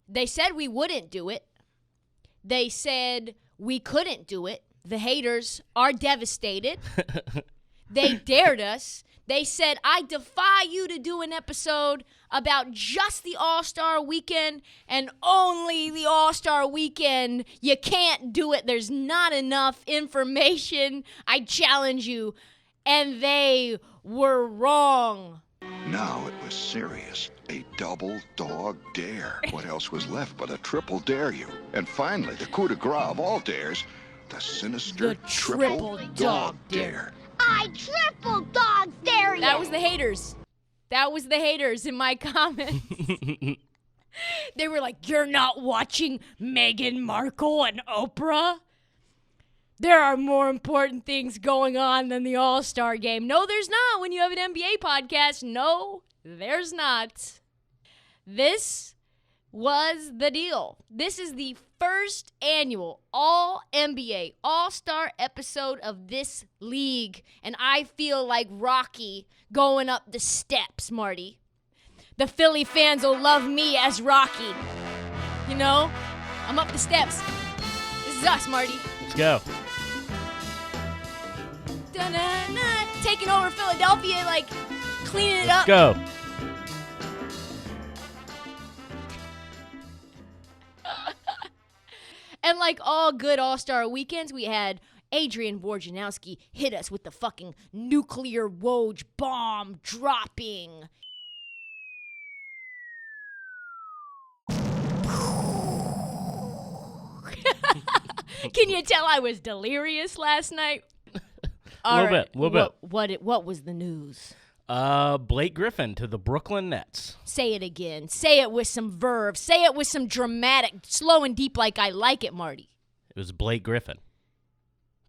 They said we wouldn't do it. They said we couldn't do it. The haters are devastated. They dared us. They said, I defy you to do an episode about just the All-Star Weekend and only the All-Star Weekend. You can't do it. There's not enough information. I challenge you. And they were wrong. Now it was serious. A double dog dare. What else was left but a triple dare you? And finally, the coup de grace of all dares, the sinister The triple dog dare. I triple dog dare you. That was the haters. That was the haters in my comments. They were like, you're not watching Meghan Markle and Oprah? There are more important things going on than the All-Star game. No, there's not when you have an NBA podcast. No, there's not. This was the deal. This is the first annual All-NBA All-Star episode of this league. And I feel like Rocky going up the steps, Marty. The Philly fans will love me as Rocky. You know, I'm up the steps. This is us, Marty. Let's go. Da-na-na, taking over Philadelphia, like cleaning it up. Go. And like all good All-Star weekends, we had Adrian Wojnarowski hit us with the fucking nuclear Woj bomb dropping. Can you tell I was delirious last night? A little bit. What was the news? Blake Griffin to the Brooklyn Nets. Say it again. Say it with some verve. Say it with some dramatic, slow and deep like I like it, Marty. It was Blake Griffin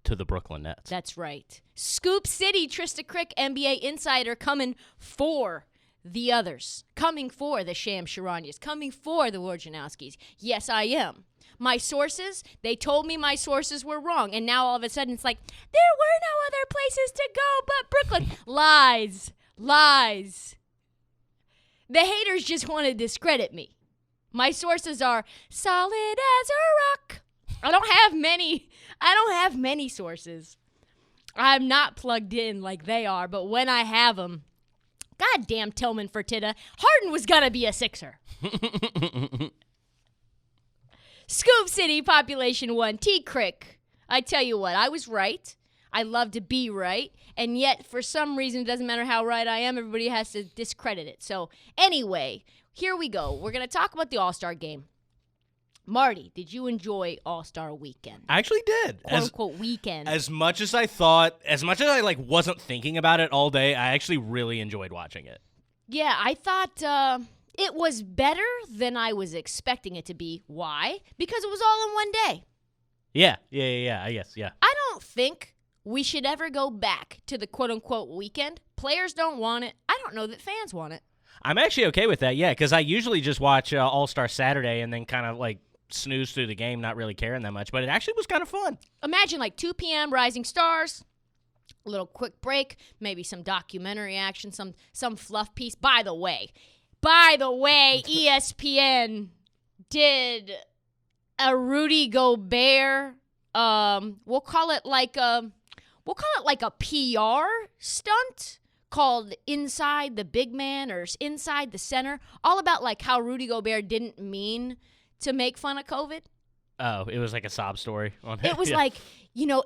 to the Brooklyn Nets. That's right. Scoop City, Trysta Krick, NBA insider, coming for the others. Coming for the Sham Charanias. Coming for the Wojnarowskis. Yes, I am. My sources, they told me my sources were wrong. And now all of a sudden it's like, there were no other places to go but Brooklyn. Lies. Lies. The haters just want to discredit me. My sources are solid as a rock. I don't have many sources. I'm not plugged in like they are, but when I have them, goddamn Tillman Fertitta, Harden was gonna be a Sixer. Scoop City, population 1, T. Krick. I tell you what, I was right. I love to be right. And yet, for some reason, it doesn't matter how right I am, everybody has to discredit it. So, anyway, here we go. We're going to talk about the All-Star game. Marty, did you enjoy All-Star Weekend? I actually did. Quote-unquote weekend. As much as I thought, as much as I wasn't thinking about it all day, I actually really enjoyed watching it. Yeah, I thought it was better than I was expecting it to be. Why? Because it was all in one day. Yeah, I guess. I don't think we should ever go back to the quote-unquote weekend. Players don't want it. I don't know that fans want it. I'm actually okay with that, yeah, because I usually just watch All-Star Saturday and then kind of snooze through the game, not really caring that much, but it actually was kind of fun. Imagine 2 p.m. Rising Stars, a little quick break, maybe some documentary action, some fluff piece. By the way, ESPN did a Rudy Gobert, we'll call it like a PR stunt called Inside the Big Man or Inside the Center, all about how Rudy Gobert didn't mean to make fun of COVID. Oh, it was like a sob story on it. It was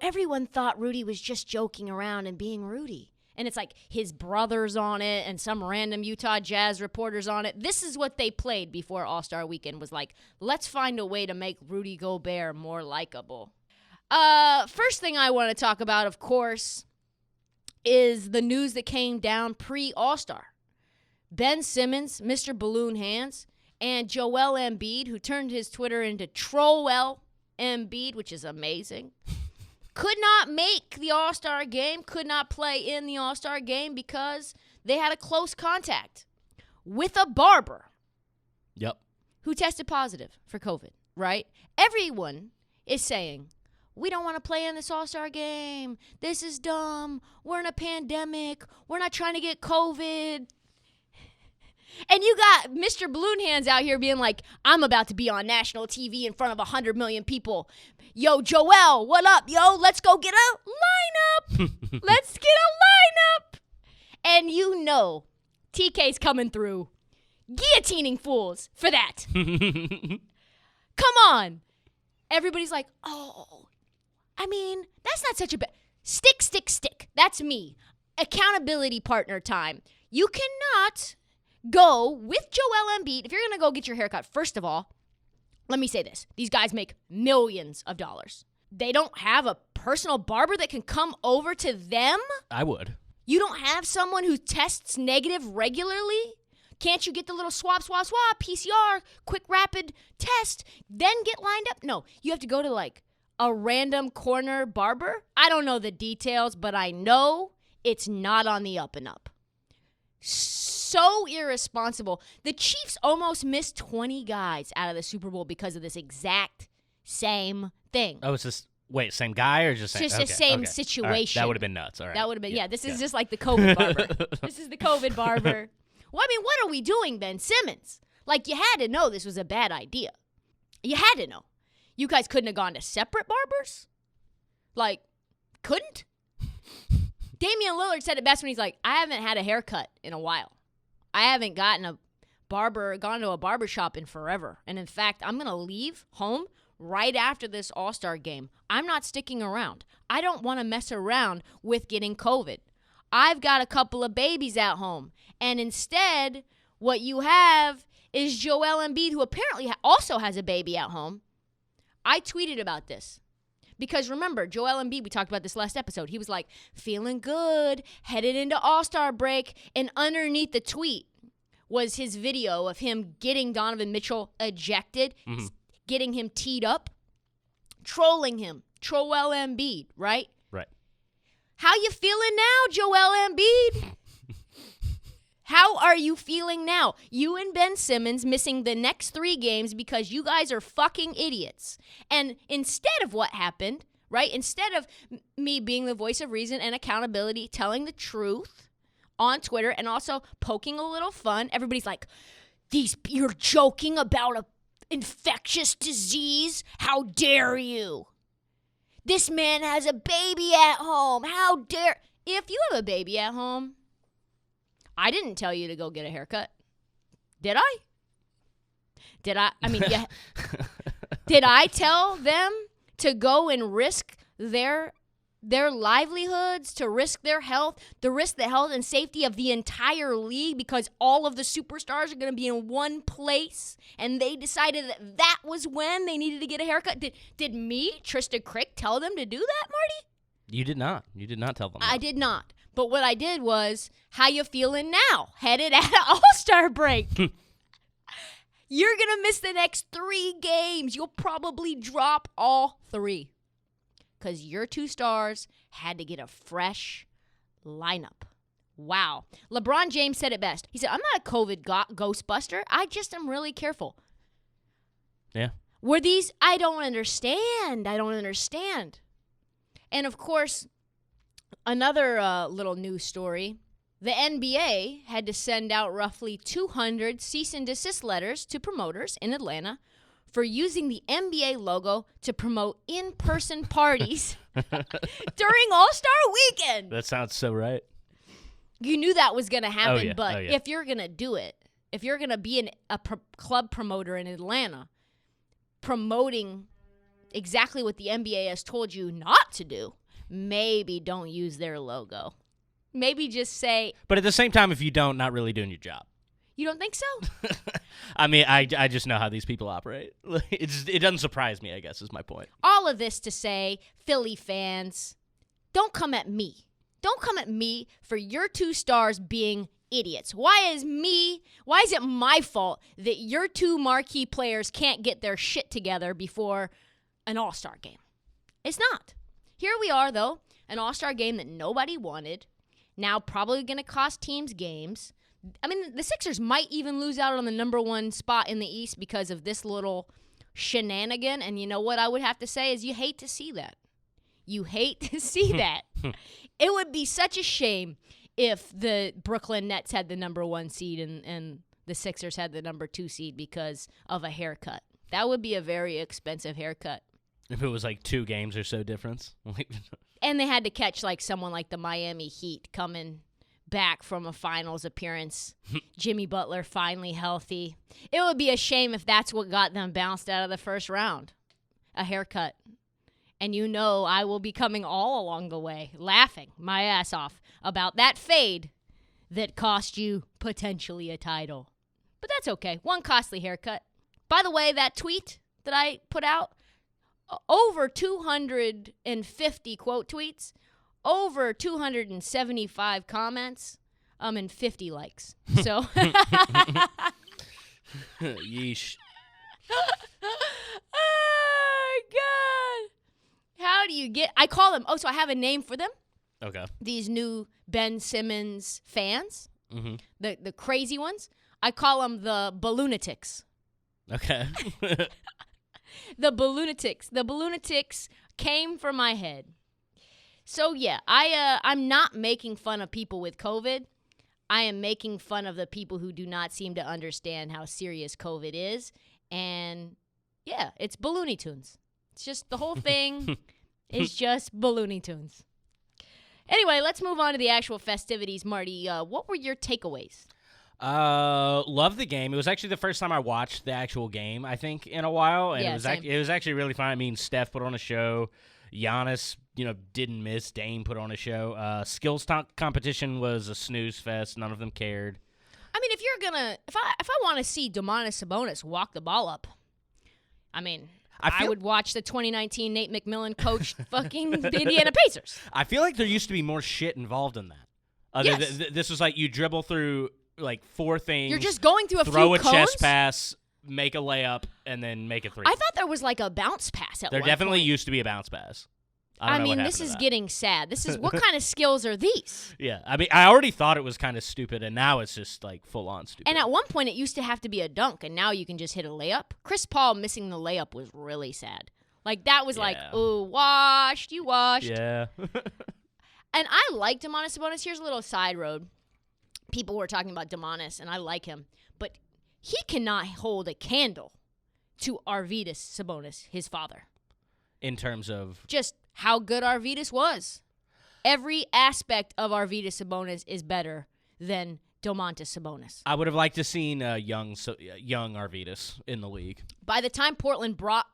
everyone thought Rudy was just joking around and being Rudy. And it's his brother's on it and some random Utah Jazz reporters on it. This is what they played before All-Star Weekend was let's find a way to make Rudy Gobert more likable. First thing I want to talk about, of course, is the news that came down pre-All-Star. Ben Simmons, Mr. Balloon Hands, and Joel Embiid, who turned his Twitter into Trollwell Embiid, which is amazing, could not make the All-Star game, could not play in the All-Star game because they had a close contact with a barber. Yep. Who tested positive for COVID, right? Everyone is saying, we don't want to play in this All-Star game. This is dumb. We're in a pandemic. We're not trying to get COVID. And you got Mr. Balloon Hands out here being like, I'm about to be on national TV in front of 100 million people. Yo, Joel, what up, yo? Let's go get a lineup. Let's get a lineup. And you know TK's coming through, guillotining fools for that. Come on. Everybody's like, oh, I mean, that's not such a bad. Stick. That's me. Accountability partner time. You cannot go with Joel Embiid. If you're going to go get your haircut, first of all, let me say this. These guys make millions of dollars. They don't have a personal barber that can come over to them? I would. You don't have someone who tests negative regularly? Can't you get the little swab, PCR, quick rapid test, then get lined up? No, you have to go to like a random corner barber. I don't know the details, but I know it's not on the up and up. So irresponsible. The Chiefs almost missed 20 guys out of the Super Bowl because of this exact same thing. Oh, it's just, wait, same guy or just same? Just the same situation. Right. That would have been nuts. All right. That would have been, this is just like the COVID barber. This is the COVID barber. Well, I mean, what are we doing, Ben Simmons? Like, you had to know this was a bad idea. You had to know. You guys couldn't have gone to separate barbers? Like, couldn't? Damian Lillard said it best when he's like, I haven't had a haircut in a while. I haven't gone to a barber shop in forever. And in fact, I'm going to leave home right after this All-Star game. I'm not sticking around. I don't want to mess around with getting COVID. I've got a couple of babies at home. And instead, what you have is Joel Embiid, who apparently also has a baby at home. I tweeted about this. Because remember, Joel Embiid, we talked about this last episode. He was like, feeling good, headed into All-Star break. And underneath the tweet was his video of him getting Donovan Mitchell ejected, getting him teed up, trolling him. Joel Embiid, right? Right. How you feeling now, Joel Embiid? How are you feeling now? You and Ben Simmons missing the next 3 games because you guys are fucking idiots. And instead of what happened, right, instead of me being the voice of reason and accountability, telling the truth on Twitter and also poking a little fun, everybody's like, you're joking about an infectious disease? How dare you? This man has a baby at home. How dare... If you have a baby at home... I didn't tell you to go get a haircut. Did I? I mean, yeah. Did I tell them to go and risk their livelihoods, to risk their health, to risk the health and safety of the entire league because all of the superstars are going to be in one place and they decided that was when they needed to get a haircut? Did me, Trysta Krick, tell them to do that, Marty? You did not. You did not tell them that. I did not. But what I did was, how you feeling now? Headed at an All-Star break. You're going to miss the next 3 games. You'll probably drop all 3. Because your 2 stars had to get a fresh lineup. Wow. LeBron James said it best. He said, I'm not a COVID ghostbuster. I just am really careful. Yeah. Were these, I don't understand. And of course... Another little news story, the NBA had to send out roughly 200 cease and desist letters to promoters in Atlanta for using the NBA logo to promote in-person parties during All-Star Weekend. That sounds so right. You knew that was going to happen, but yeah. if you're going to do it, if you're going to be a club promoter in Atlanta promoting exactly what the NBA has told you not to do, maybe don't use their logo. Maybe just say... But at the same time, if you don't, not really doing your job. You don't think so? I mean, I just know how these people operate. It doesn't surprise me, I guess, is my point. All of this to say, Philly fans, don't come at me. Don't come at me for your 2 stars being idiots. Why is it my fault that your 2 marquee players can't get their shit together before an All-Star game? It's not. Here we are, though, an All-Star game that nobody wanted, now probably going to cost teams games. I mean, the Sixers might even lose out on the number 1 spot in the East because of this little shenanigan, and you know what I would have to say is you hate to see that. You hate to see that. It would be such a shame if the Brooklyn Nets had the number 1 seed and the Sixers had the number 2 seed because of a haircut. That would be a very expensive haircut. If it was like 2 games or so difference. And they had to catch like someone like the Miami Heat coming back from a finals appearance. Jimmy Butler finally healthy. It would be a shame if that's what got them bounced out of the first round. A haircut. And you know I will be coming all along the way, laughing my ass off about that fade that cost you potentially a title. But that's okay. One costly haircut. By the way, that tweet that I put out, over 250 quote tweets, over 275 comments, and 50 likes. So, yeesh. Oh, God. How do you get... I call them... Oh, so I have a name for them. Okay. These new Ben Simmons fans, Mm-hmm. the crazy ones. I call them the balloonatics. Okay. The balloonatics. The balloonatics came from my head. So, yeah, I'm not making fun of people with COVID. I am making fun of the people who do not seem to understand how serious COVID is. And, yeah, it's Ballooney Tunes. It's just the whole thing is just Ballooney Tunes. Anyway, let's move on to the actual festivities. Marty, what were your takeaways? Love the game. It was actually the first time I watched the actual game, I think, in a while. And Yeah, it was actually really fun. I mean, Steph put on a show. Giannis, didn't miss. Dame put on a show. Skills competition was a snooze fest. None of them cared. I mean, if I want to see Domantas Sabonis walk the ball up, I mean, I would watch the 2019 Nate McMillan coached fucking the Indiana Pacers. I feel like there used to be more shit involved in that. Yes. This was like you dribble through like 4 things. You're just going through a few throw a cones? chest pass, make a layup, and then make a 3. I thought there was like a bounce pass at There one definitely point. used to be a bounce pass. I don't know mean, what this happened is to that. getting sad. This is what kind of skills are these? Yeah, I mean, I already thought it was kind of stupid, and now it's just like full on stupid. And at one point, it used to have to be a dunk, and now you can just hit a layup. Chris Paul missing the layup was really sad. Like, that was like, oh, washed, you washed. Yeah. And I like Domantas Sabonis. Here's a little side road. People were talking about Domantas, and I like him. But he cannot hold a candle to Arvydas Sabonis, his father. In terms of? Just how good Arvydas was. Every aspect of Arvydas Sabonis is better than Domantas Sabonis. I would have liked to seen young Arvydas in the league. By the time Portland brought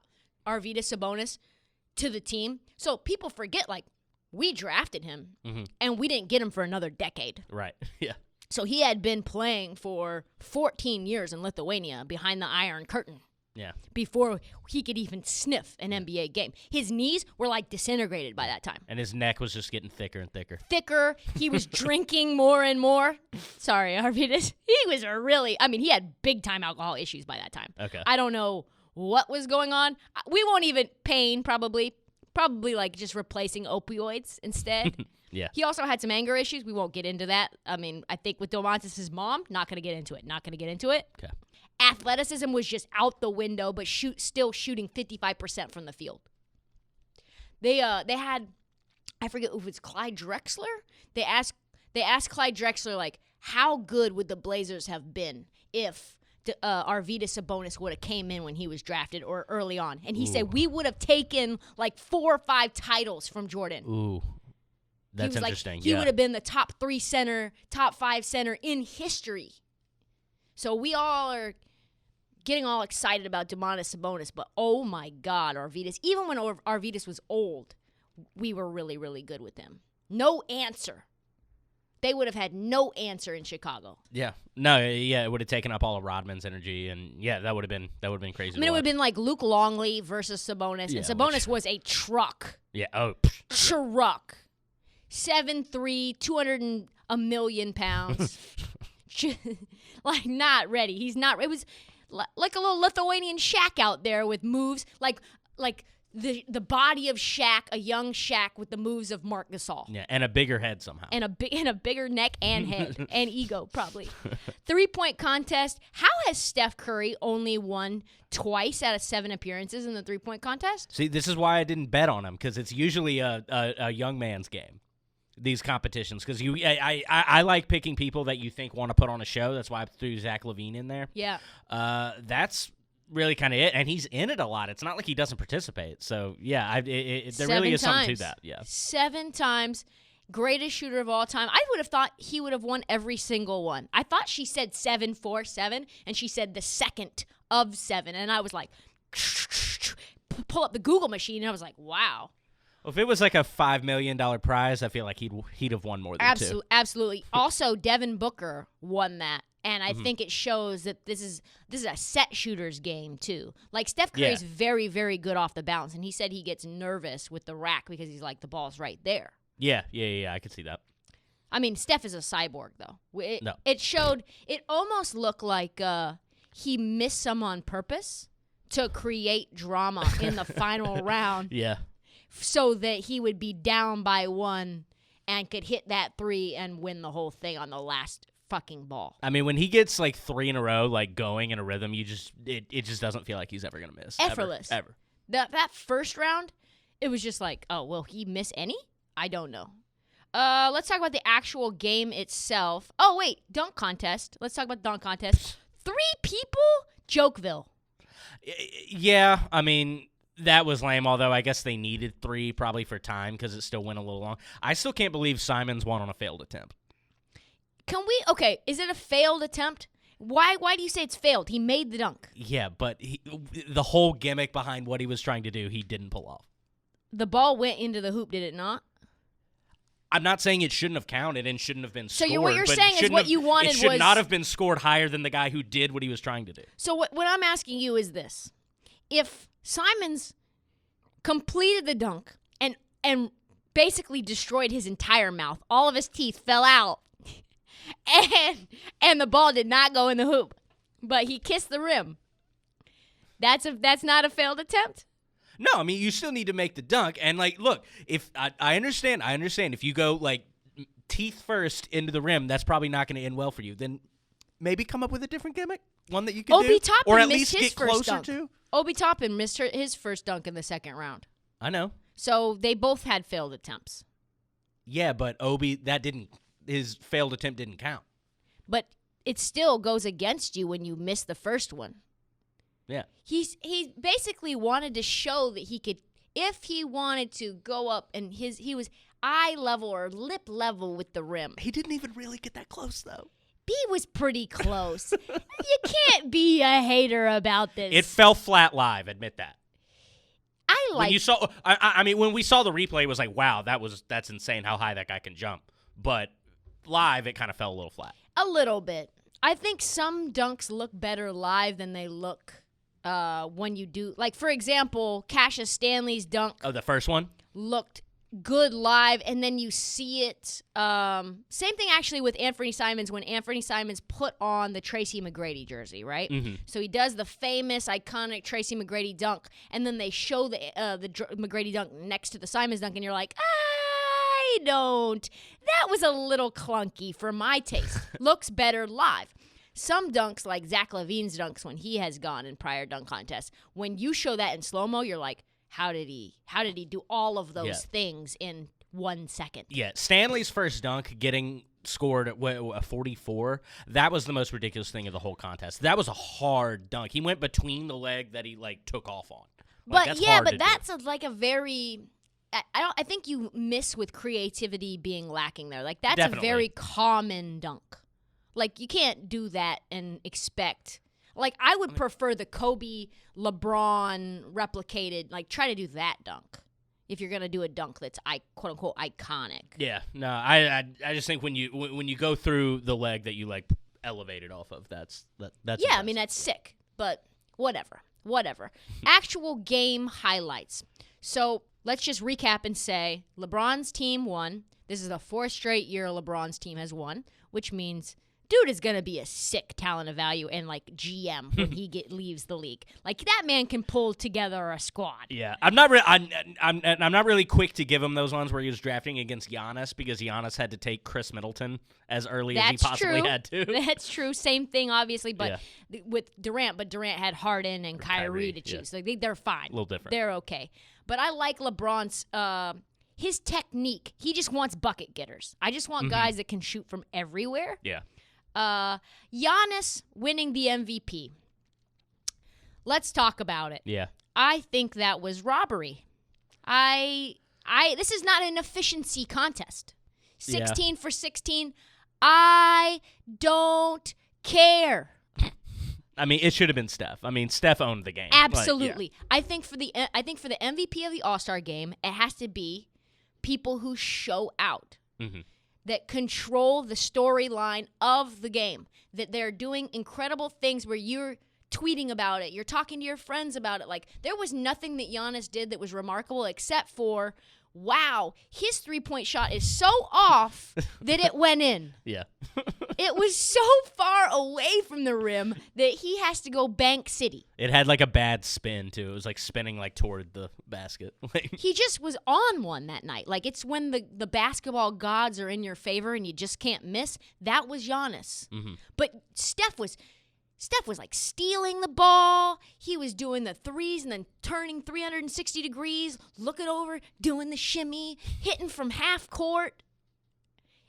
Arvydas Sabonis to the team, so people forget, like, we drafted him, and we didn't get him for another decade. Right, yeah. So he had been playing for 14 years in Lithuania behind the Iron Curtain. Yeah. Before he could even sniff an NBA game. His knees were like disintegrated by that time. And his neck was just getting thicker and thicker. He was drinking more and more. Sorry, Arvydas. He was he had big time alcohol issues by that time. Okay. I don't know what was going on. We won't even pain probably like just replacing opioids instead. Yeah. He also had some anger issues. We won't get into that. I mean, I think with Domantas' mom, not going to get into it. Okay. Athleticism was just out the window, but still shooting 55% from the field. They had, I forget if it's Clyde Drexler. They asked Clyde Drexler, like, how good would the Blazers have been if Arvydas Sabonis would have came in when he was drafted or early on? And he said we would have taken like 4 or 5 titles from Jordan. Ooh, that's interesting. He would have been the top 5 center in history. So we all are getting all excited about Domantas Sabonis, but oh my God, Arvydas. Even when Arvydas was old, we were really, really good with him. No answer. They would have had no answer in Chicago. Yeah. No, yeah, it would have taken up all of Rodman's energy, and yeah, that would have been crazy. I mean, it would have been like Luke Longley versus Sabonis, Yeah, and Sabonis was a truck. Yeah. Oh. Truck. 7'3", 200 a million pounds. Like, not ready. He's not. It was like a little Lithuanian Shaq out there with moves like the body of Shaq, a young Shaq with the moves of Marc Gasol. Yeah, and a bigger head somehow. And a bigger neck and head and ego probably. 3-point contest. How has Steph Curry only won twice out of 7 appearances in the 3-point contest? See, this is why I didn't bet on him, because it's usually a young man's game. these competitions because I like picking people that you think want to put on a show. That's why I threw Zach LaVine in there. Yeah. That's really kind of it, and he's in it a lot. It's not like he doesn't participate. So yeah, there really is something to that. Yeah, 7 times. Greatest shooter of all time. I would have thought he would have won every single one. I thought she said 7-4-7, and she said the second of 7, and I was like, pull up the Google machine, and I was like, wow. Well, if it was like a $5 million prize, I feel like he'd have won more than 2. Absolutely. Also, Devin Booker won that, and I think it shows that this is a set shooter's game too. Like Steph Curry's very, very good off the bounce, and he said he gets nervous with the rack because he's like the ball's right there. Yeah, I could see that. I mean, Steph is a cyborg, though. No. It almost looked like he missed some on purpose to create drama in the final round. Yeah. So that he would be down by 1 and could hit that 3 and win the whole thing on the last fucking ball. I mean, when he gets like 3 in a row, like going in a rhythm, it just doesn't feel like he's ever going to miss. Effortless. Ever. That first round, it was just like, oh, will he miss any? I don't know. Let's talk about the actual game itself. Oh, wait, dunk contest. Let's talk about the dunk contest. 3 people? Jokeville. Yeah, I mean, that was lame, although I guess they needed 3 probably for time because it still went a little long. I still can't believe Simmons won on a failed attempt. Okay, is it a failed attempt? Why do you say it's failed? He made the dunk. Yeah, but the whole gimmick behind what he was trying to do, he didn't pull off. The ball went into the hoop, did it not? I'm not saying it shouldn't have counted and shouldn't have been scored. So what you're saying is what you wanted was... It should not have been scored higher than the guy who did what he was trying to do. So what I'm asking you is this. If Simmons completed the dunk and basically destroyed his entire mouth, all of his teeth fell out, and the ball did not go in the hoop, but he kissed the rim, that's not a failed attempt? No, I mean, you still need to make the dunk. And, like, look, if I understand if you go, like, teeth first into the rim, that's probably not going to end well for you. Then maybe come up with a different gimmick, one that you can do. Toppin or at missed least his get first closer dunk. to. Obi Toppin missed his first dunk in the second round. I know. So they both had failed attempts. Yeah, but Obi, his failed attempt didn't count. But it still goes against you when you miss the first one. Yeah. He basically wanted to show that he could, if he wanted to go up and he was eye level or lip level with the rim. He didn't even really get that close, though. B was pretty close. You can't be a hater about this. It fell flat live, admit that. When you saw, I mean, when we saw the replay, it was like, wow, that's insane how high that guy can jump. But live, it kind of fell a little flat. A little bit. I think some dunks look better live than they look when you do. Like, for example, Cassius Stanley's dunk. Oh, the first one? Looked good live, and then you see it. Same thing, actually, with Anthony Simons when Anthony Simons put on the Tracy McGrady jersey, right? Mm-hmm. So he does the famous, iconic Tracy McGrady dunk, and then they show the McGrady dunk next to the Simons dunk, and you're like, I don't. That was a little clunky for my taste. Looks better live. Some dunks, like Zach LaVine's dunks when he has gone in prior dunk contests, when you show that in slow-mo, you're like, how did he do all of those things in 1 second? Yeah, Stanley's first dunk getting scored at a 44, that was the most ridiculous thing of the whole contest. That was a hard dunk. He went between the leg that he took off on. But that's a very I think you miss with creativity being lacking there. Like that's Definitely. A very common dunk. Like you can't do that and expect. Like, I would prefer the Kobe, LeBron replicated, try to do that dunk if you're going to do a dunk that's, quote-unquote, iconic. Yeah. No, I just think when you go through the leg that you, elevated off of, that's yeah, I mean, that's sick, but whatever. Actual game highlights. So, let's just recap and say LeBron's team won. This is the 4th straight year LeBron's team has won, which means dude is going to be a sick talent of value and GM when he leaves the league. That man can pull together a squad. Yeah. I'm not really quick to give him those ones where he was drafting against Giannis because Giannis had to take Chris Middleton as early as he possibly had to. That's true. Same thing obviously, but with Durant, had Harden and Kyrie to choose. Yeah. They're fine. A little different. They're okay. But I like LeBron's his technique. He just wants bucket getters. I just want guys that can shoot from everywhere. Yeah. Giannis winning the MVP. Let's talk about it. Yeah. I think that was robbery. This is not an efficiency contest. 16 for 16. I don't care. I mean, it should have been Steph. I mean, Steph owned the game. Absolutely. I think for the MVP of the All-Star game, it has to be people who show out. That control the storyline of the game, that they're doing incredible things where you're tweeting about it, you're talking to your friends about it. Like, there was nothing that Giannis did that was remarkable except for, wow, his three-point shot is so off that it went in. Yeah. It was so far away from the rim that he has to go Bank City. It had like a bad spin, too. It was like spinning like toward the basket. He just was on one that night. Like, it's when the basketball gods are in your favor and you just can't miss. That was Giannis. But Steph was like stealing the ball. He was doing the threes and then turning 360 degrees, looking over, doing the shimmy, hitting from half court.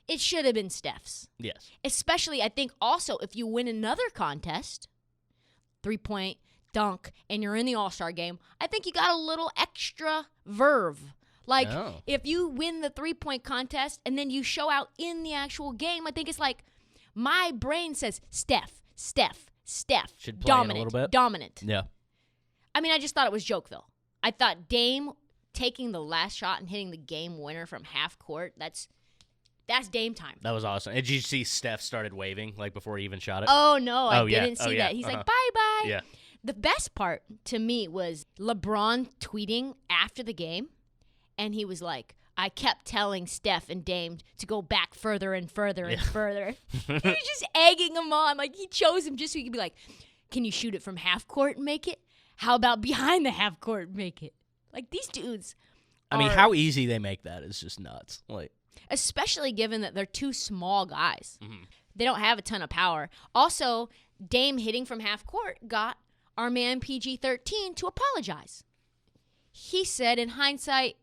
It should have been Steph's. Yes. Especially, I think, also, if you win another contest, three-point, dunk, and you're in the All-Star game, I think you got a little extra verve. Like, if you win the three-point contest and then you show out in the actual game, I think it's like, my brain says, Steph. Should play dominant, in a little bit. Dominant. Yeah. I mean, I just thought it was Jokeville. I thought Dame taking the last shot and hitting the game winner from half court, that's Dame time. That was awesome. Did you see Steph started waving like before he even shot it? Oh, no, I didn't see that. He's like, bye-bye. Yeah. The best part to me was LeBron tweeting after the game, and he was like, I kept telling Steph and Dame to go back further and further and further. He was just egging him on. Like, he chose him just so he could be like, can you shoot it from half court and make it? How about behind the half court and make it? Like, these dudes I mean, how easy they make that is just nuts. Like, especially given that they're two small guys. They don't have a ton of power. Also, Dame hitting from half court got our man PG-13 to apologize. He said, in hindsight,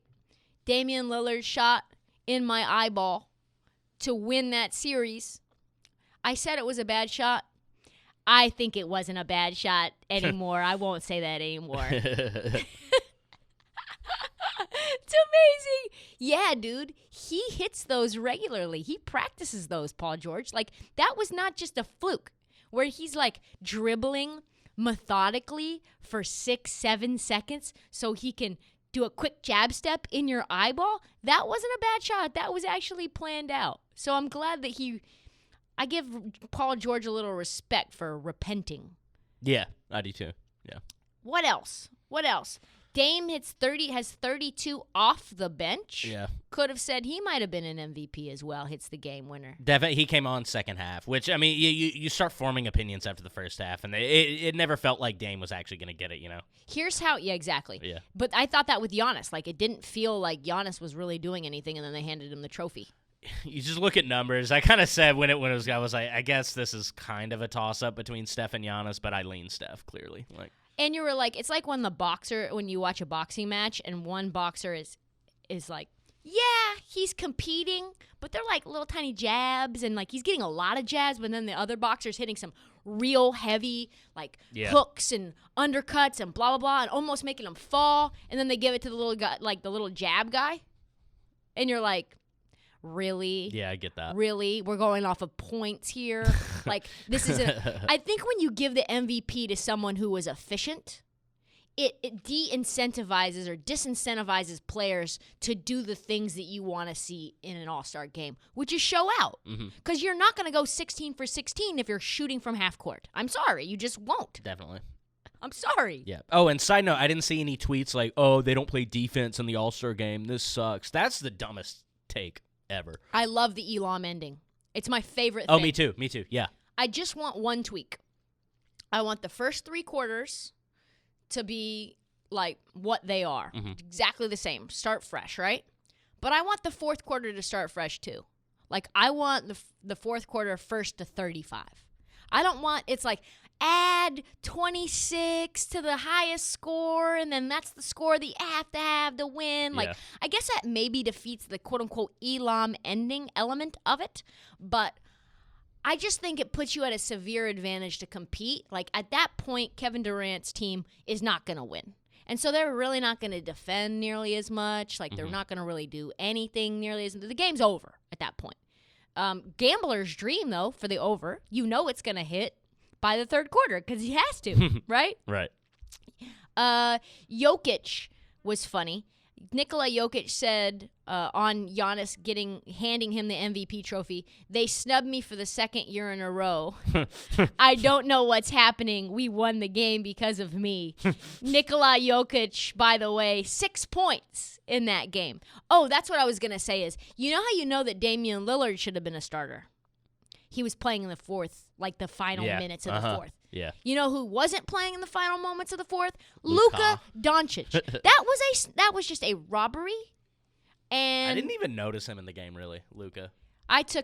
Damian Lillard shot in my eyeball to win that series. I said it was a bad shot. I think it wasn't a bad shot anymore. I won't say that anymore. It's amazing. Yeah, dude. He hits those regularly. He practices those, Paul George. Like, that was not just a fluke where he's, like, dribbling methodically for 6-7 seconds so he can do a quick jab step in your eyeball. That wasn't a bad shot. That was actually planned out. So I'm glad that I give Paul George a little respect for repenting. yeah, I do too. Yeah. What else? Dame has 32 off the bench. Yeah. Could have said he might have been an MVP as well. Hits the game winner. Definitely, he came on second half, which, I mean, you start forming opinions after the first half, and it never felt like Dame was actually going to get it, you know? Here's how, yeah, exactly. Yeah. But I thought that with Giannis. Like, it didn't feel like Giannis was really doing anything, and then they handed him the trophy. You just look at numbers. I kind of said when it was, I was like, I guess this is kind of a toss-up between Steph and Giannis, but I lean Steph, clearly. Like, and you were like, it's like when you watch a boxing match, and one boxer is like, yeah, he's competing, but they're like little tiny jabs, and like he's getting a lot of jabs, but then the other boxer's hitting some real heavy like hooks and undercuts and blah blah blah, and almost making him fall, and then they give it to the little guy, like the little jab guy, and you're like, really? yeah, I get that. Really? We're going off of points here. Like, this is I think when you give the MVP to someone who was efficient, it de-incentivizes or disincentivizes players to do the things that you want to see in an all-star game, which is show out. Because you're not going to go 16 for 16 if you're shooting from half court. I'm sorry. You just won't. Definitely. I'm sorry. Yeah. Oh, and side note, I didn't see any tweets like, oh, they don't play defense in the all-star game. This sucks. That's the dumbest take ever. I love the Elam ending. It's my favorite thing. Oh, me too. Me too. Yeah. I just want one tweak. I want the first 3 quarters to be like what they are. Exactly the same. Start fresh, right? But I want the fourth quarter to start fresh too. Like, I want the fourth quarter 1st to 35. I don't want, it's like add 26 to the highest score, and then that's the score that you have to have to win. Like, I guess that maybe defeats the quote-unquote Elam ending element of it, but I just think it puts you at a severe advantage to compete. Like, at that point, Kevin Durant's team is not going to win. And so they're really not going to defend nearly as much. Like, they're not going to really do anything nearly as much. The game's over at that point. Gambler's dream, though, for the over, you know it's going to hit by the third quarter because he has to, right? Right. Jokic was funny. Nikola Jokic said on Giannis handing him the MVP trophy, "They snubbed me for the second year in a row. I don't know what's happening. We won the game because of me." Nikola Jokic, by the way, 6 points in that game. Oh, that's what I was going to say is, you know how you know that Damian Lillard should have been a starter? He was playing in the fourth, like the final minutes of the fourth. Yeah. You know who wasn't playing in the final moments of the fourth? Luka Doncic. That was just a robbery. And I didn't even notice him in the game, really, Luka.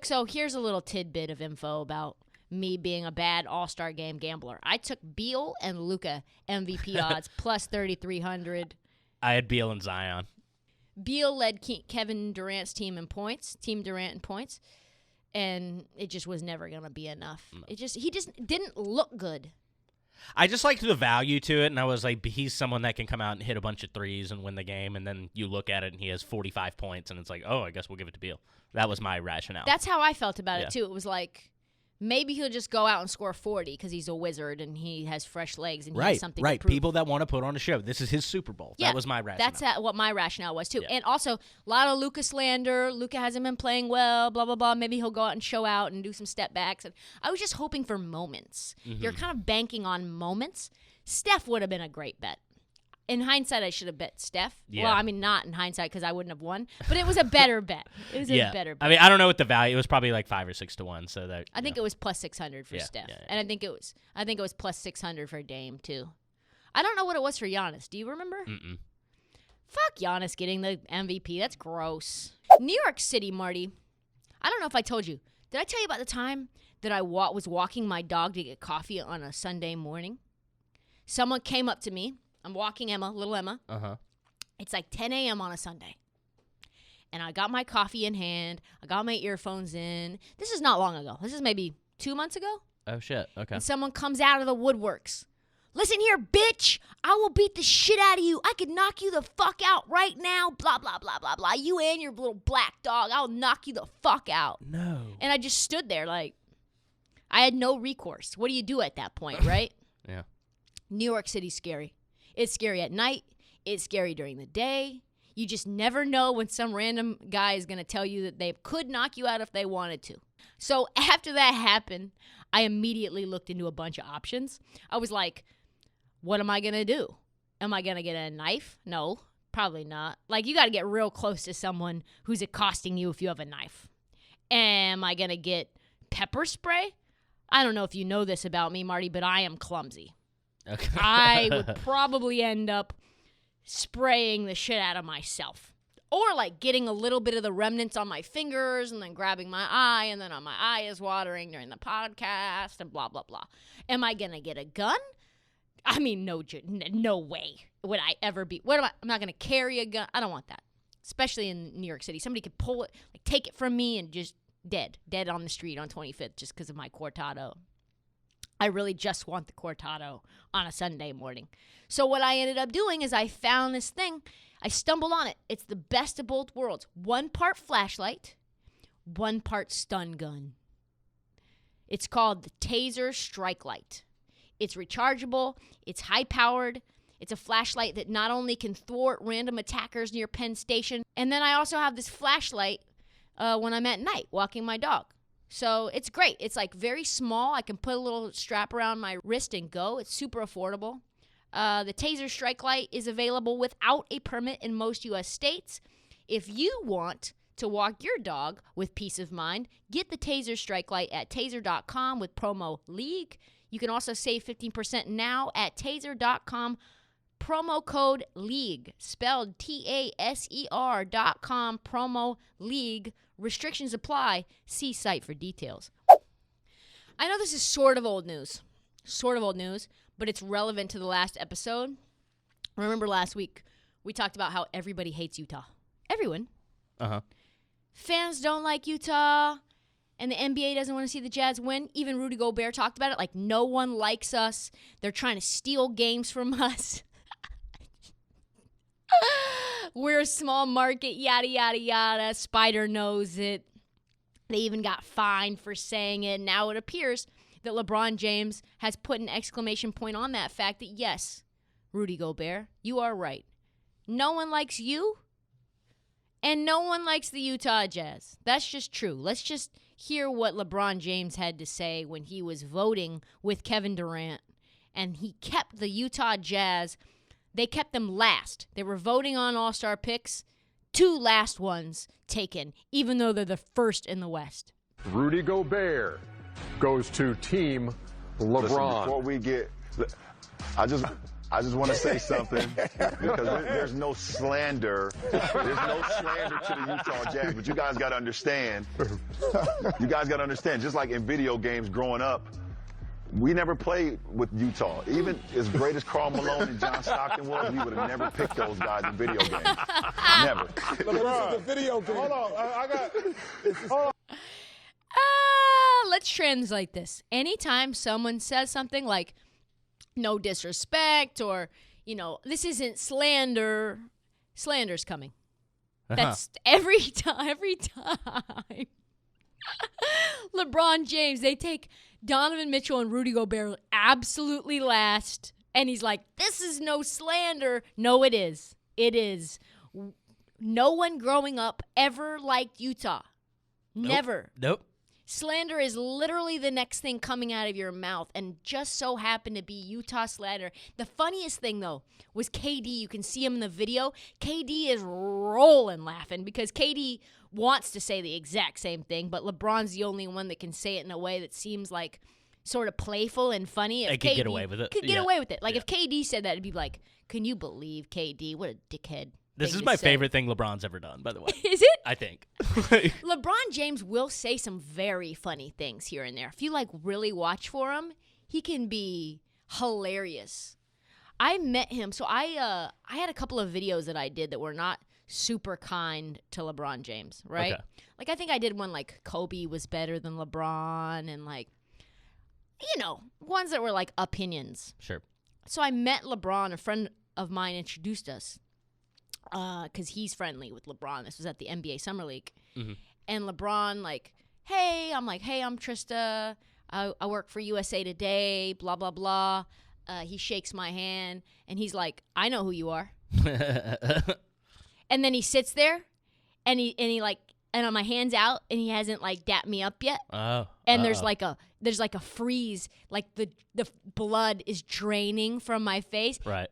So here's a little tidbit of info about me being a bad all-star game gambler. I took Beal and Luka MVP odds plus 3,300. I had Beal and Zion. Beal led Kevin Durant's team Durant in points. And it just was never going to be enough. No. He just didn't look good. I just liked the value to it, and I was like, he's someone that can come out and hit a bunch of threes and win the game, and then you look at it and he has 45 points, and it's like, oh, I guess we'll give it to Beal. That was my rationale. That's how I felt about it, too. It was like, maybe he'll just go out and score 40 because he's a wizard and he has fresh legs and he has something to prove. People that want to put on a show. This is his Super Bowl. Yeah, that was my rationale. That's what my rationale was, too. Yeah. And also, a lot of Luka slander. Luka hasn't been playing well, blah, blah, blah. Maybe he'll go out and show out and do some step backs. And I was just hoping for moments. You're kind of banking on moments. Steph would have been a great bet. In hindsight, I should have bet Steph. Yeah. Well, I mean, not in hindsight because I wouldn't have won, but it was a better bet. It was a better bet. I mean, I don't know what the value. It was probably like 5 or 6 to 1. So that I think it was plus 600 for Steph, and I think it was plus 600 for Dame too. I don't know what it was for Giannis. Do you remember? Mm-mm. Fuck Giannis getting the MVP. That's gross. New York City, Marty. I don't know if I told you. Did I tell you about the time that I was walking my dog to get coffee on a Sunday morning? Someone came up to me. I'm walking little Emma. Uh-huh. It's like 10 a.m. on a Sunday. And I got my coffee in hand. I got my earphones in. This is not long ago. This is maybe 2 months ago. Oh, shit. Okay. And someone comes out of the woodworks. "Listen here, bitch. I will beat the shit out of you. I could knock you the fuck out right now. Blah, blah, blah, blah, blah. You and your little black dog. I'll knock you the fuck out." No. And I just stood there like, I had no recourse. What do you do at that point, right? Yeah. New York City's scary. It's scary at night. It's scary during the day. You just never know when some random guy is going to tell you that they could knock you out if they wanted to. So after that happened, I immediately looked into a bunch of options. I was like, what am I going to do? Am I going to get a knife? No, probably not. Like, you got to get real close to someone who's accosting you if you have a knife. Am I going to get pepper spray? I don't know if you know this about me, Marty, but I am clumsy. Okay. I would probably end up spraying the shit out of myself. Or like getting a little bit of the remnants on my fingers and then grabbing my eye and then my eye is watering during the podcast and blah, blah, blah. Am I going to get a gun? I mean, no way would I ever be. I'm not going to carry a gun. I don't want that. Especially in New York City. Somebody could pull it, like take it from me and just dead on the street on 25th just because of my cortado. I really just want the cortado on a Sunday morning. So what I ended up doing is I found this thing. I stumbled on it. It's the best of both worlds. 1 part flashlight, 1 part stun gun. It's called the Taser Strike Light. It's rechargeable. It's high-powered. It's a flashlight that not only can thwart random attackers near Penn Station, and then I also have this flashlight when I'm at night walking my dog. So it's great. It's like very small. I can put a little strap around my wrist and go. It's super affordable. The Taser Strike Light is available without a permit in most U.S. states. If you want to walk your dog with peace of mind, get the Taser Strike Light at taser.com with promo LEAGUE. You can also save 15% now at taser.com. Promo code LEAGUE, spelled TASER.com, promo LEAGUE. Restrictions apply. See site for details. I know this is sort of old news, sort of old news, but it's relevant to the last episode. Remember last week, we talked about how everybody hates Utah. Everyone. Uh-huh. Fans don't like Utah, and the NBA doesn't want to see the Jazz win. Even Rudy Gobert talked about it. Like, no one likes us. They're trying to steal games from us. We're a small market, yada, yada, yada. Spider knows it. They even got fined for saying it. Now it appears that LeBron James has put an exclamation point on that fact that, yes, Rudy Gobert, you are right. No one likes you, and no one likes the Utah Jazz. That's just true. Let's just hear what LeBron James had to say when he was voting with Kevin Durant, and he kept the Utah Jazz. They kept them last. They were voting on all-star picks. 2 last ones taken, even though they're the first in the West. Rudy Gobert goes to Team LeBron. Listen, before we get, I just want to say something because there's no slander. There's no slander to the Utah Jazz, but you guys got to understand. You guys got to understand. Just like in video games growing up, we never played with Utah. Even as great as Karl Malone and John Stockton was, we would have never picked those guys in video games. Never. LeBron, the video game. Hold on, I got. Hold on. Let's translate this. Anytime someone says something like, no disrespect, or, this isn't slander, slander's coming. That's every time. LeBron James, they take Donovan Mitchell and Rudy Gobert absolutely last, and he's like, this is no slander. No, it is. It is. No one growing up ever liked Utah. Never. Nope. Slander is literally the next thing coming out of your mouth, and just so happened to be Utah slander. The funniest thing, though, was KD. You can see him in the video. KD is rolling laughing because KD wants to say the exact same thing, but LeBron's the only one that can say it in a way that seems like sort of playful and funny. They could get away with it. Could get away with it. Like, if KD said that, it'd be like, can you believe KD? What a dickhead. This is my favorite thing LeBron's ever done, by the way. Is it? I think. LeBron James will say some very funny things here and there. If you really watch for him, he can be hilarious. I met him, so I had a couple of videos that I did that were not super kind to LeBron James, right? Okay. I think I did one Kobe was better than LeBron, and ones that were opinions. Sure. So I met LeBron. A friend of mine introduced us. Because he's friendly with LeBron. This was at the NBA Summer League. Mm-hmm. And LeBron, hey, I'm Trysta. I work for USA Today, blah, blah, blah. He shakes my hand, and he's like, I know who you are. And then he sits there, and and my hand's out, and he hasn't, dapped me up yet. Oh. And there's a freeze, the blood is draining from my face. Right.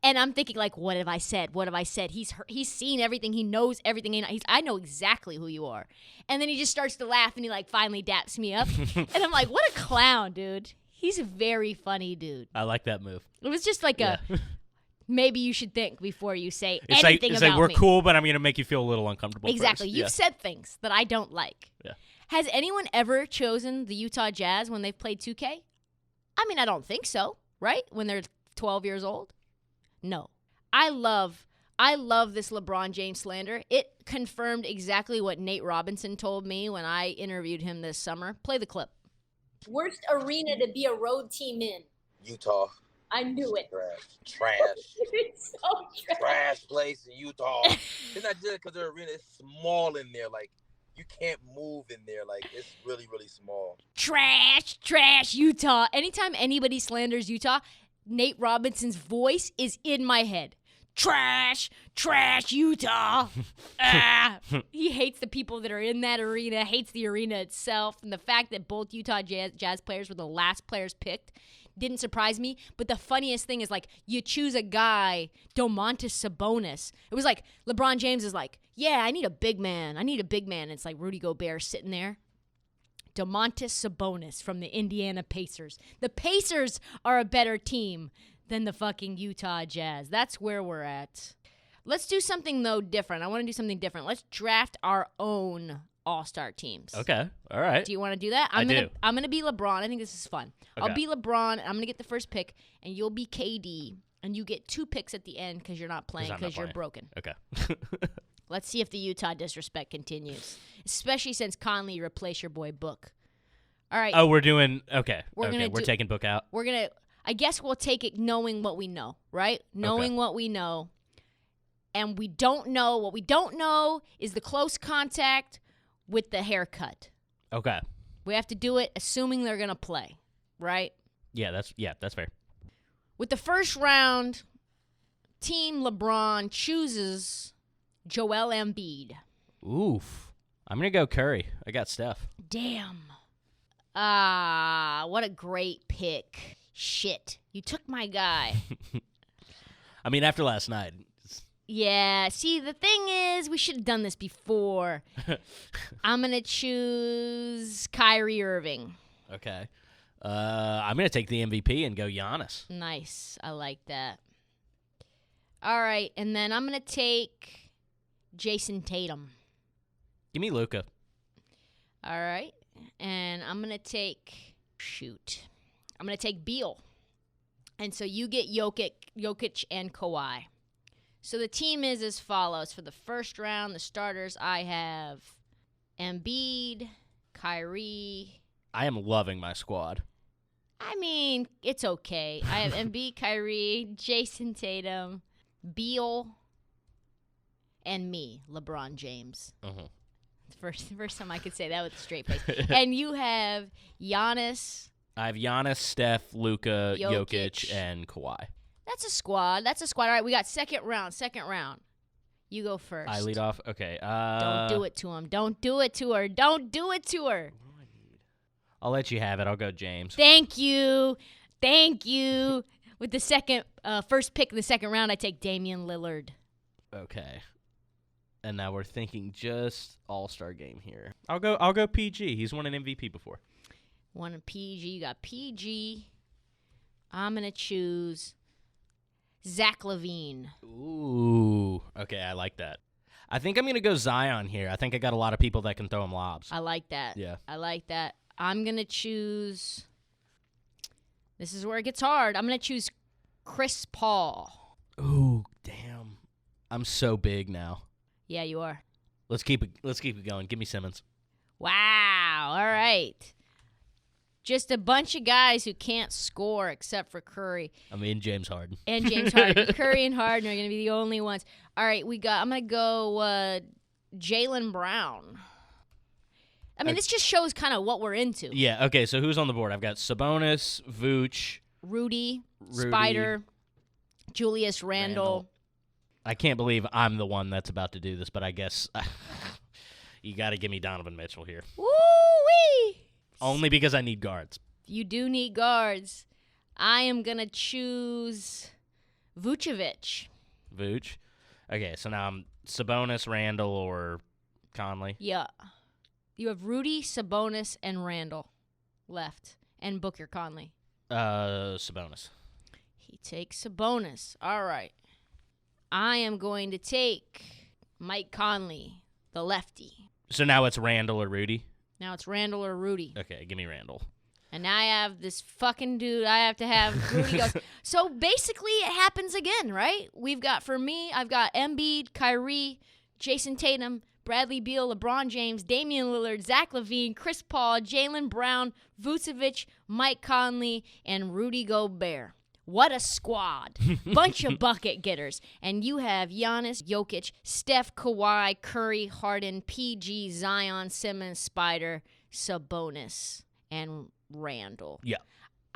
And I'm thinking, what have I said? What have I said? He's seen everything. He knows everything. I know exactly who you are. And then he just starts to laugh, and he, finally daps me up. And I'm like, what a clown, dude. He's a very funny dude. I like that move. It was just maybe you should think before you say anything it's about me. We're cool, but I'm going to make you feel a little uncomfortable Exactly. first. You've said things that I don't like. Yeah. Has anyone ever chosen the Utah Jazz when they've played 2K? I mean, I don't think so, right? When they're 12 years old? No. I love this LeBron James slander. It confirmed exactly what Nate Robinson told me when I interviewed him this summer. Play the clip. Worst arena to be a road team in? Utah. I knew it. Trash. It's so Trash place in Utah. It's not just because the arena is small in there. You can't move in there. It's really, really small. Trash, Utah. Anytime anybody slanders Utah, Nate Robinson's voice is in my head. Trash, Utah. He hates the people that are in that arena, hates the arena itself, and the fact that both Utah Jazz players were the last players picked didn't surprise me. But the funniest thing is, you choose a guy, Domantas Sabonis. It was LeBron James is yeah, I need a big man. It's Rudy Gobert sitting there. Domantas Sabonis from the Indiana Pacers. The Pacers are a better team than the fucking Utah Jazz. That's where we're at. Let's do something, though, different. I want to do something different. Let's draft our own all-star teams. Okay. All right. Do you want to do that? I'm gonna be LeBron. I think this is fun. Okay. I'll be LeBron. And I'm gonna get the first pick, and you'll be KD, and you get 2 picks at the end because you're not playing because you're broken. Okay. Let's see if the Utah disrespect continues, especially since Conley replaced your boy Book. All right. Oh, we're doing okay. We're taking Book out. I guess we'll take it knowing what we know, right? Knowing what we know. And we don't know. What we don't know is the close contact with the haircut. Okay. We have to do it assuming they're going to play, right? Yeah, that's fair. With the first round, Team LeBron chooses Joel Embiid. Oof. I'm going to go Curry. I got Steph. Damn. What a great pick. Shit. You took my guy. I mean, after last night. Yeah. See, the thing is, we should have done this before. I'm going to choose Kyrie Irving. Okay. I'm going to take the MVP and go Giannis. Nice. I like that. All right. And then I'm going to take Jason Tatum. Give me Luka. All right. And I'm going to take, I'm going to take Beal. And so you get Jokic and Kawhi. So the team is as follows. For the first round, the starters, I have Embiid, Kyrie. I am loving my squad. I mean, it's okay. I have Embiid, Kyrie, Jason Tatum, Beal, and me, LeBron James. Uh-huh. First time I could say that with a straight face. And you have Giannis. I have Giannis, Steph, Luka, Jokic, and Kawhi. That's a squad. All right, we got second round. You go first. I lead off. Okay. Don't do it to him. Don't do it to her. Don't do it to her. What do I need? I'll let you have it. I'll go James. Thank you. With the first pick of the second round, I take Damian Lillard. Okay. And now we're thinking just all-star game here. I'll go PG. He's won an MVP before. Won a PG. You got PG. I'm going to choose Zach LaVine. Ooh. Okay, I like that. I think I'm going to go Zion here. I think I got a lot of people that can throw him lobs. I like that. Yeah. I like that. I'm going to choose. This is where it gets hard. I'm going to choose Chris Paul. Ooh, damn. I'm so big now. Yeah, you are. Let's keep it going. Give me Simmons. Wow. All right. Just a bunch of guys who can't score except for Curry. I mean, James Harden. And James Harden. Curry and Harden are going to be the only ones. All right, I'm going to go Jaylen Brown. I mean, this just shows kind of what we're into. Yeah, okay, so who's on the board? I've got Sabonis, Vooch. Rudy, Spider, Julius Randle. I can't believe I'm the one that's about to do this, but I guess you got to give me Donovan Mitchell here. Woo-wee! Only because I need guards. You do need guards. I am going to choose Vucevic. Vooch. Okay, so now I'm Sabonis, Randle, or Conley. Yeah. You have Rudy, Sabonis, and Randle left, and Booker Conley. Sabonis. He takes Sabonis. All right. I am going to take Mike Conley, the lefty. So now it's Randle or Rudy? Now it's Randle or Rudy. Okay, give me Randle. And now I have this fucking dude. I have to have Rudy goes. So basically it happens again, right? For me, I've got Embiid, Kyrie, Jason Tatum, Bradley Beal, LeBron James, Damian Lillard, Zach LaVine, Chris Paul, Jaylen Brown, Vucevic, Mike Conley, and Rudy Gobert. What a squad. Bunch of bucket getters. And you have Giannis, Jokic, Steph, Kawhi, Curry, Harden, PG, Zion, Simmons, Spider, Sabonis, and Randle. Yeah.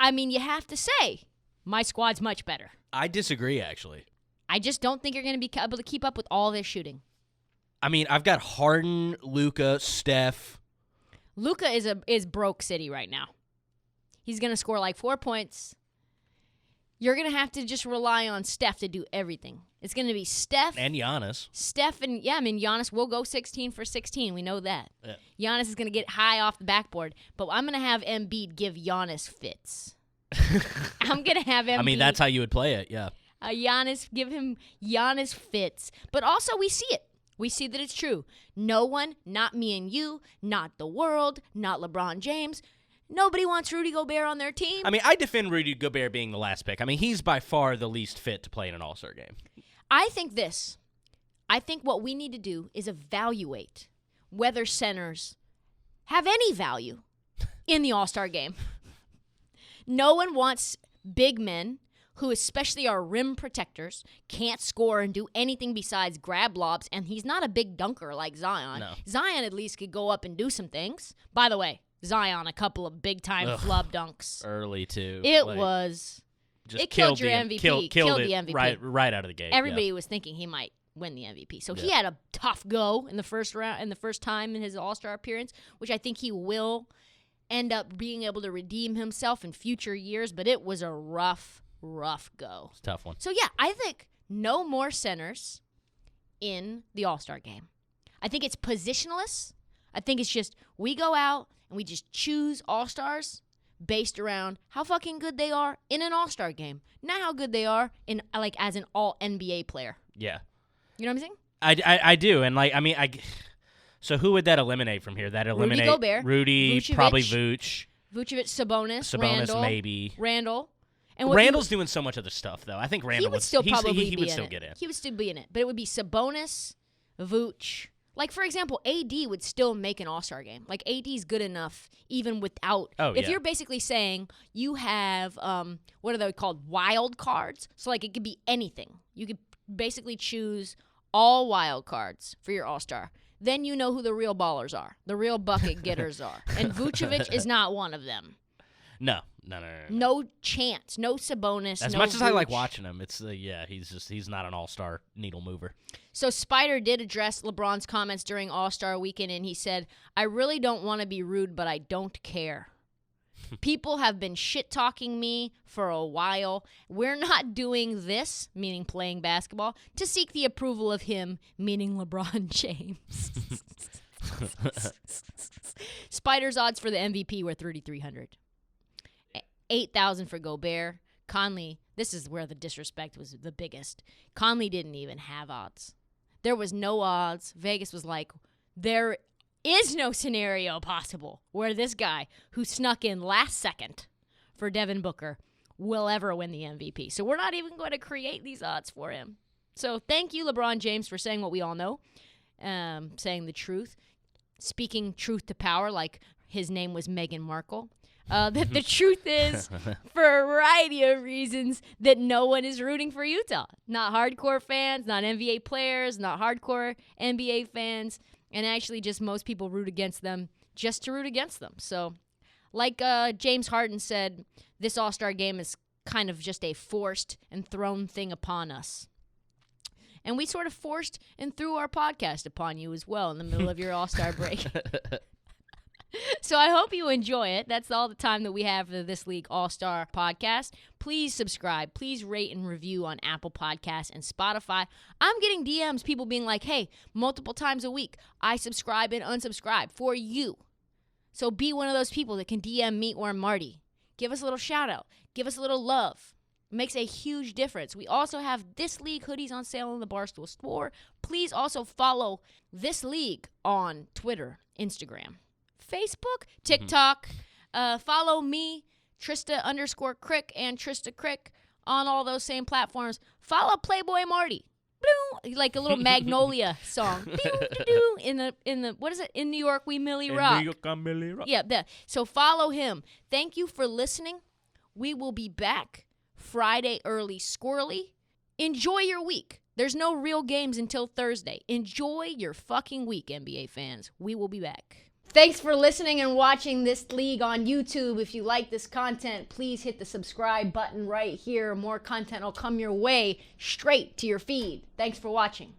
I mean, you have to say, my squad's much better. I disagree, actually. I just don't think you're going to be able to keep up with all this shooting. I mean, I've got Harden, Luka, Steph. Luka is broke city right now. He's going to score like 4 points. You're going to have to just rely on Steph to do everything. It's going to be Steph. And Giannis. Giannis will go 16 for 16. We know that. Yeah. Giannis is going to get high off the backboard. But I'm going to have Embiid give Giannis fits. I'm going to have Embiid. I mean, that's how you would play it, yeah. Give him Giannis fits. But also, we see it. We see that it's true. No one, not me and you, not the world, not LeBron James, nobody wants Rudy Gobert on their team. I mean, I defend Rudy Gobert being the last pick. I mean, he's by far the least fit to play in an All-Star game. I think what we need to do is evaluate whether centers have any value in the All-Star game. No one wants big men who, especially are rim protectors, can't score and do anything besides grab lobs, and he's not a big dunker like Zion. No. Zion at least could go up and do some things. By the way, Zion, a couple of big-time flub dunks. Early, too. It Like, was. just It killed killed your the, MVP. Killed the it MVP. right out of the gate. Everybody was thinking he might win the MVP. So he had a tough go in the first round, in the first time in his All-Star appearance, which I think he will end up being able to redeem himself in future years, but it was a rough go. It's a tough one. So, yeah, I think no more centers in the All-Star game. I think it's positionless. I think it's just we go out and we just choose All-Stars based around how fucking good they are in an All-Star game, not how good they are in like as an All-NBA player. Yeah. You know what I'm saying? I do. And, like, I mean, so who would that eliminate from here? That eliminate Gobert, Rudy, Vucevic, probably Vooch. Vucevic, Sabonis, Randall, maybe. Randall. And Randall's doing so much other stuff, though. I think Randall he would still probably he be would in still it. get in. He would still be in it, but it would be Sabonis, Vooch. Like, for example, AD would still make an All-Star game. Like, AD's good enough even without. Oh, if yeah. you're basically saying you have, what are they called? Wild cards. So, like, it could be anything. You could basically choose all wild cards for your All-Star. Then you know who the real ballers are, the real bucket getters are. And Vucevic is not one of them. No. No chance. No Sabonis. As no much as I like Vooch. watching him, it's he's not an all-star needle mover. So Spider did address LeBron's comments during All-Star Weekend, and he said, "I really don't want to be rude, but I don't care. People have been shit-talking me for a while. We're not doing this," meaning playing basketball, "to seek the approval of him," meaning LeBron James. Spider's odds for the MVP were 3,300. 8,000 for Gobert. Conley, this is where the disrespect was the biggest. Conley didn't even have odds. There was no odds. Vegas was like, there is no scenario possible where this guy who snuck in last second for Devin Booker will ever win the MVP. So we're not even going to create these odds for him. So thank you, LeBron James, for saying what we all know, saying the truth, speaking truth to power like his name was Meghan Markle. That the truth is, for a variety of reasons, that no one is rooting for Utah. Not hardcore fans, not NBA players, not hardcore NBA fans, and actually just most people root against them just to root against them. So, like James Harden said, this All-Star game is kind of just a forced and thrown thing upon us. And we sort of forced and threw our podcast upon you as well in the middle of your All-Star break. So I hope you enjoy it. That's all the time that we have for This League All-Star podcast. Please subscribe. Please rate and review on Apple Podcasts and Spotify. I'm getting DMs, people being like, hey, multiple times a week, I subscribe and unsubscribe for you. So be one of those people that can DM me or Marty. Give us a little shout out. Give us a little love. It makes a huge difference. We also have This League hoodies on sale in the Barstool store. Please also follow This League on Twitter, Instagram, Facebook, TikTok. Follow me, Trysta_Krick and Trysta Krick on all those same platforms. Follow Playboy Marty. Like a little Magnolia song. In the what is it? In New York we Millie Rock. New York, I'm Millie Rock. Yeah, so follow him. Thank you for listening. We will be back Friday early squirrely. Enjoy your week. There's no real games until Thursday. Enjoy your fucking week, NBA fans. We will be back. Thanks for listening and watching This League on YouTube. If you like this content, please hit the subscribe button right here. More content will come your way straight to your feed. Thanks for watching.